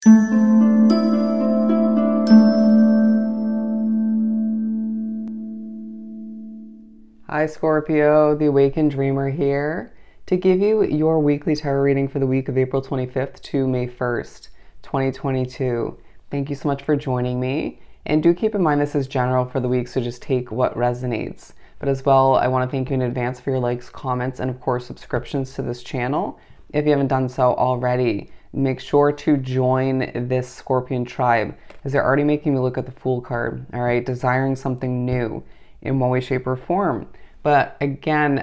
Hi Scorpio, the Awakened Dreamer here to give you your weekly tarot reading for the week of April 25th to May 1st, 2022. Thank you so much for joining me. And do keep in mind this is general for the week, so just take what resonates. But as well, I want to thank you in advance for your likes, comments, and of course subscriptions to this channel. If you haven't done so already, make sure to join this Scorpion tribe, as they're already making me look at the Fool card, all right? Desiring something new in one way, shape, or form. But again,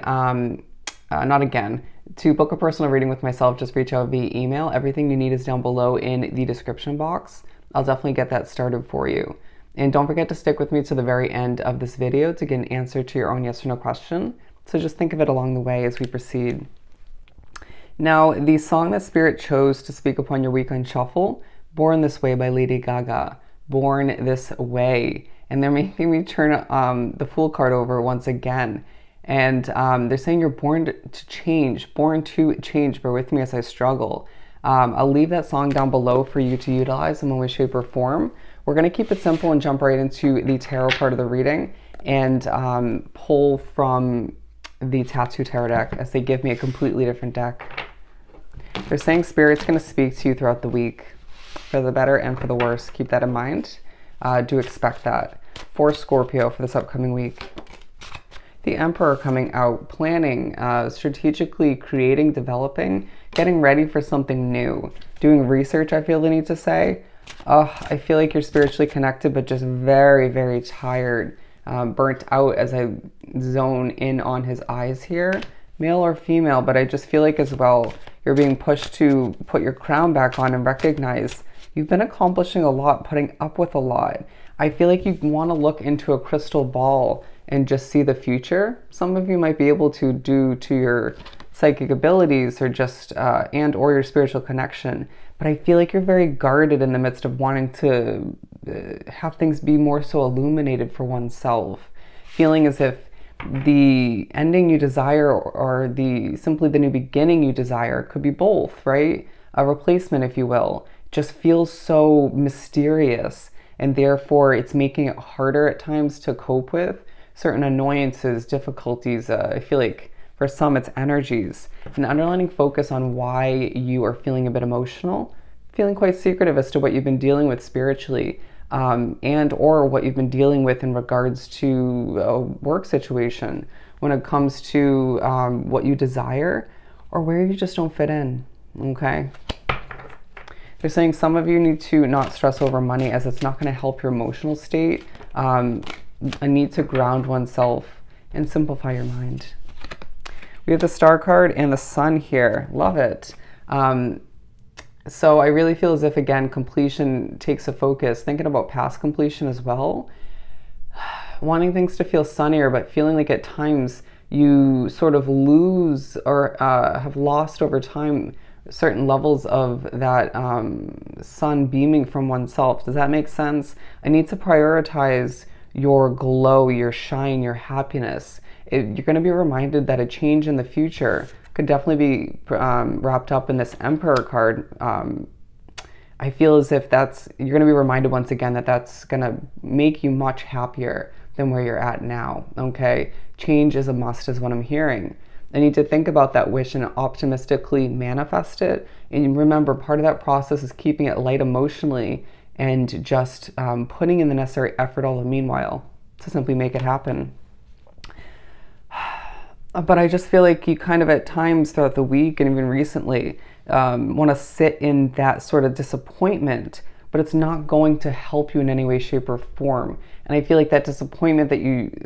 not again, to book a personal reading with myself, just reach out via email. Everything you need is down below in the description box. I'll definitely get that started for you. And don't forget to stick with me to the very end of this video to get an answer to your own yes or no question. So just think of it along the way as we proceed. Now, the song that Spirit chose to speak upon your week on Shuffle, Born This Way by Lady Gaga. Born This Way. And they're making me turn the Fool card over once again. And they're saying you're born to change. Born to change. Bear with me as I struggle. I'll leave that song down below for you to utilize in one way, shape, or form. We're going to keep it simple and jump right into the tarot part of the reading and pull from the Tattoo Tarot deck, as they give me a completely different deck. They're saying Spirit's going to speak to you throughout the week, for the better and for the worse. Keep that in mind. Do expect that. For Scorpio for this upcoming week. The Emperor coming out, planning, strategically creating, developing, getting ready for something new. Doing research, I feel the need to say. I feel like you're spiritually connected, but just very, very tired. Burnt out as I zone in on his eyes here. Male or female, but I just feel like as well, you're being pushed to put your crown back on and recognize you've been accomplishing a lot, putting up with a lot. I feel like you want to look into a crystal ball and just see the future. Some of you might be able to due to your psychic abilities or just and or your spiritual connection. But I feel like you're very guarded in the midst of wanting to have things be more so illuminated for oneself. Feeling as if the ending you desire or the simply the new beginning you desire could be both, right? A replacement, if you will. Just feels so mysterious, and therefore it's making it harder at times to cope with certain annoyances, difficulties. I feel like for some it's energies, an underlying focus on why you are feeling a bit emotional, feeling quite secretive as to what you've been dealing with spiritually, and or what you've been dealing with in regards to a work situation when it comes to what you desire or where you just don't fit in, okay? They're saying some of you need to not stress over money, as it's not going to help your emotional state. A need to ground oneself and simplify your mind. We have the Star card and the Sun here. Love it. So I really feel as if, again, completion takes a focus. Thinking about past completion as well. Wanting things to feel sunnier, but feeling like at times you sort of lose or have lost over time certain levels of that sun beaming from oneself. Does that make sense? I need to prioritize your glow, your shine, your happiness. You're going to be reminded that a change in the future could definitely be wrapped up in this Emperor card. I feel as if you're going to be reminded once again that that's going to make you much happier than where you're at now, okay? Change is a must is what I'm hearing. I need to think about that wish and optimistically manifest it. And remember, part of that process is keeping it light emotionally and just putting in the necessary effort all the meanwhile to simply make it happen. But I just feel like you kind of at times throughout the week and even recently want to sit in that sort of disappointment, but it's not going to help you in any way, shape, or form. And I feel like that disappointment that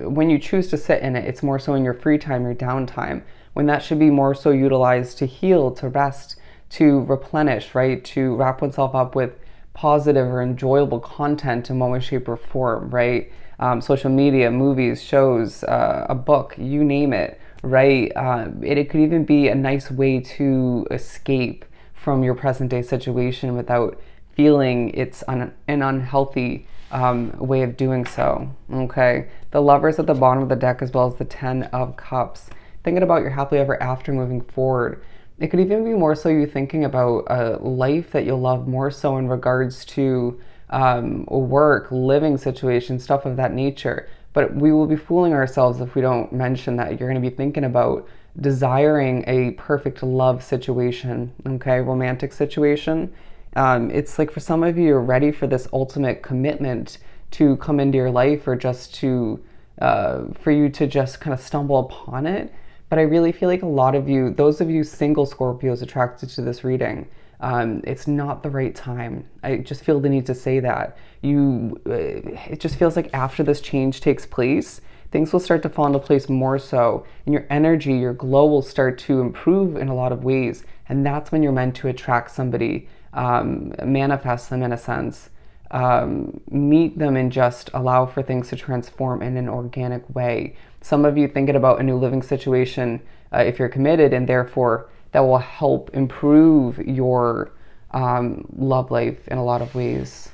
when you choose to sit in it, it's more so in your free time, your downtime, when that should be more so utilized to heal, to rest, to replenish, right? To wrap oneself up with positive or enjoyable content in one way, shape, or form, right? Social media, movies, shows, a book, you name it, right? It could even be a nice way to escape from your present day situation without feeling it's an unhealthy way of doing so, okay? The Lovers at the bottom of the deck, as well as the Ten of Cups. Thinking about your happily ever after moving forward. It could even be more so you thinking about a life that you'll love more so in regards to work, living situations, stuff of that nature. But we will be fooling ourselves if we don't mention that you're going to be thinking about desiring a perfect love situation, okay, romantic situation. It's like for some of you, you're ready for this ultimate commitment to come into your life, or just to for you to just kind of stumble upon it. But I really feel like a lot of you, those of you single Scorpios attracted to this reading, it's not the right time. I just feel the need to say that. It just feels like after this change takes place, things will start to fall into place more so, and your energy, your glow will start to improve in a lot of ways. And that's when you're meant to attract somebody, manifest them in a sense, meet them, and just allow for things to transform in an organic way. Some of you thinking about a new living situation, if you're committed, and therefore that will help improve your love life in a lot of ways.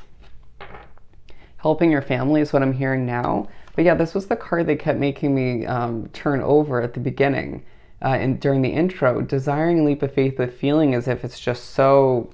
Helping your family is what I'm hearing now. But yeah, this was the card that kept making me turn over at the beginning and during the intro. Desiring a leap of faith, but feeling as if it's just so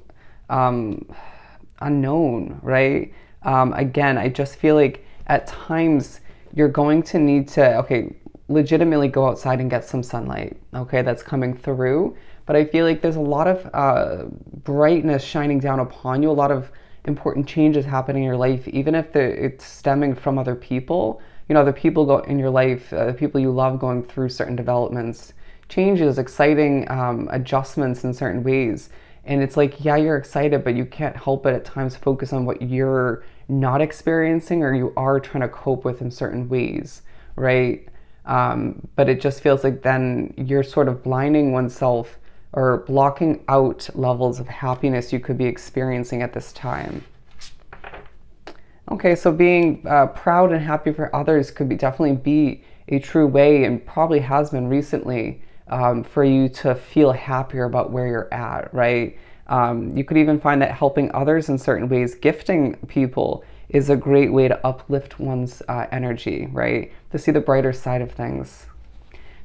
unknown, right? Again, I just feel like at times you're going to need to, okay, legitimately go outside and get some sunlight, okay, that's coming through. But I feel like there's a lot of brightness shining down upon you, a lot of important changes happening in your life, even if it's stemming from other people. You know, other people go in your life, the people you love going through certain developments, changes, exciting adjustments in certain ways. And it's like, yeah, you're excited, but you can't help but at times focus on what you're not experiencing, or you are trying to cope with in certain ways, right? But it just feels like then you're sort of blinding oneself or blocking out levels of happiness you could be experiencing at this time. Okay, so being proud and happy for others could definitely be a true way, and probably has been recently, for you to feel happier about where you're at, right? You could even find that helping others in certain ways, gifting people, is a great way to uplift one's energy, right? To see the brighter side of things.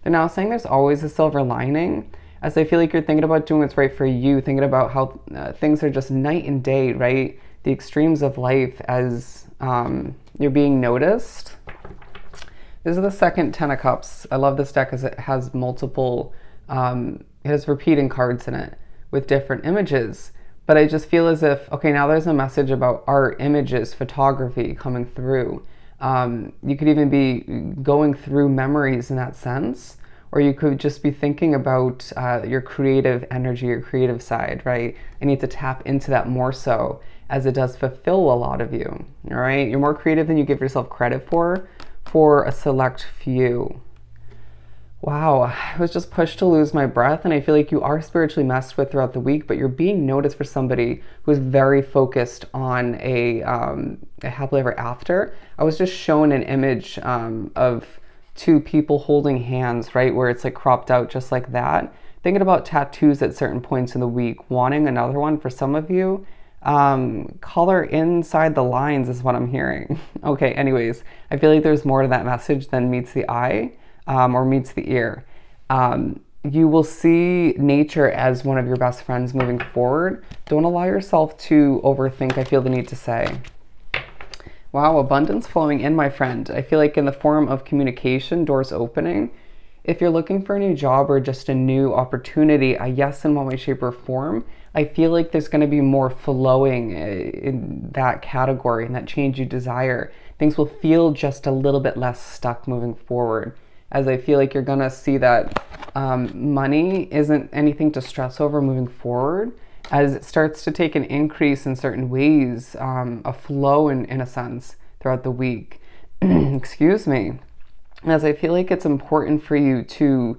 They're now saying there's always a silver lining, as I feel like you're thinking about doing what's right for you, thinking about how things are just night and day, right? The extremes of life as you're being noticed. This is the second Ten of Cups. I love this deck as it has multiple, it has repeating cards in it with different images. But I just feel as if, okay, now there's a message about art, images, photography coming through. You could even be going through memories in that sense, or you could just be thinking about your creative energy, your creative side, right? I need to tap into that more so, as it does fulfill a lot of you, all right? You're more creative than you give yourself credit for a select few. Wow, I was just pushed to lose my breath, and I feel like you are spiritually messed with throughout the week, but you're being noticed for somebody who's very focused on a happily ever after. I was just shown an image of two people holding hands, right, where it's like cropped out just like that. Thinking about tattoos at certain points in the week, wanting another one for some of you. Color inside the lines is what I'm hearing. Okay, anyways, I feel like there's more to that message than meets the eye. Or meets the ear. You will see nature as one of your best friends moving forward. Don't allow yourself to overthink, I feel the need to say. Wow, abundance flowing in, my friend. I feel like in the form of communication, doors opening. If you're looking for a new job or just a new opportunity, a yes in one way, shape, or form, I feel like there's going to be more flowing in that category, and that change you desire. Things will feel just a little bit less stuck moving forward, as I feel like you're gonna see that money isn't anything to stress over moving forward, as it starts to take an increase in certain ways, a flow in a sense throughout the week. Excuse me. As I feel like it's important for you to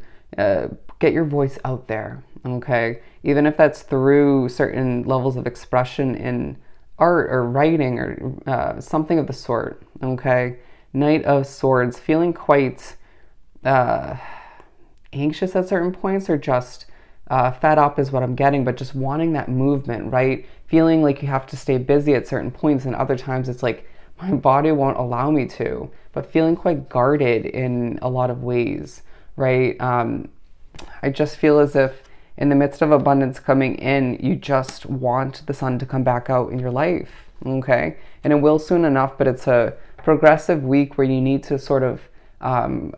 get your voice out there, okay? Even if that's through certain levels of expression in art or writing or something of the sort, okay? Knight of Swords, feeling quite anxious at certain points, or just fed up is what I'm getting, but just wanting that movement, right? Feeling like you have to stay busy at certain points, and other times it's like, my body won't allow me to, but feeling quite guarded in a lot of ways, right? I just feel as if In the midst of abundance coming in, you just want the sun to come back out in your life, okay? And it will soon enough, but it's a progressive week where you need to sort of,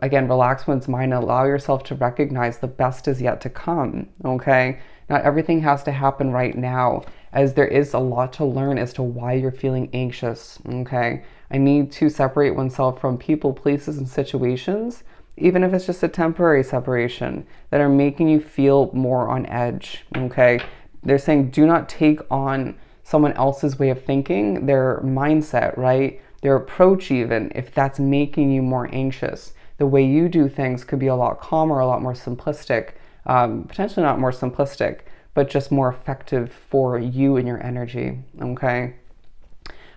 again, relax one's mind and allow yourself to recognize the best is yet to come, okay? Not everything has to happen right now, as there is a lot to learn as to why you're feeling anxious, okay? I need to separate oneself from people, places, and situations, even if it's just a temporary separation, that are making you feel more on edge, okay? They're saying do not take on someone else's way of thinking, their mindset, right? Their approach even, if that's making you more anxious. The way you do things could be a lot calmer, a lot more simplistic, potentially not more simplistic, but just more effective for you and your energy, okay?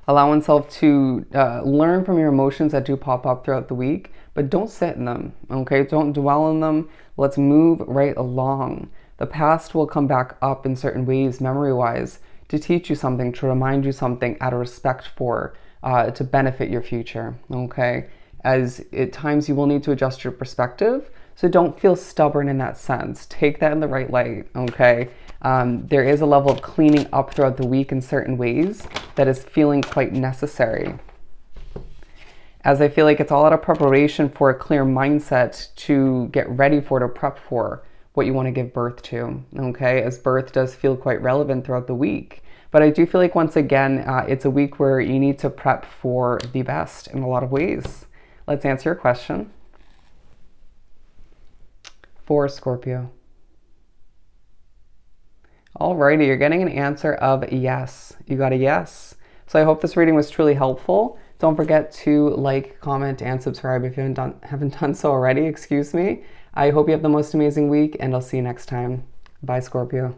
Allow oneself to learn from your emotions that do pop up throughout the week, but don't sit in them, okay? Don't dwell in them. Let's move right along. The past will come back up in certain ways, memory-wise, to teach you something, to remind you something out of respect for, to benefit your future, okay? As at times you will need to adjust your perspective, so don't feel stubborn in that sense. Take that in the right light, okay? There is a level of cleaning up throughout the week in certain ways that is feeling quite necessary. As I feel like it's all out of preparation for a clear mindset to get ready for, to prep for what you want to give birth to, okay? As birth does feel quite relevant throughout the week. But I do feel like, once again, it's a week where you need to prep for the best in a lot of ways. Let's answer your question. For Scorpio. Alrighty, you're getting an answer of yes. You got a yes. So I hope this reading was truly helpful. Don't forget to like, comment, and subscribe if you haven't done so already. Excuse me. I hope you have the most amazing week, and I'll see you next time. Bye, Scorpio.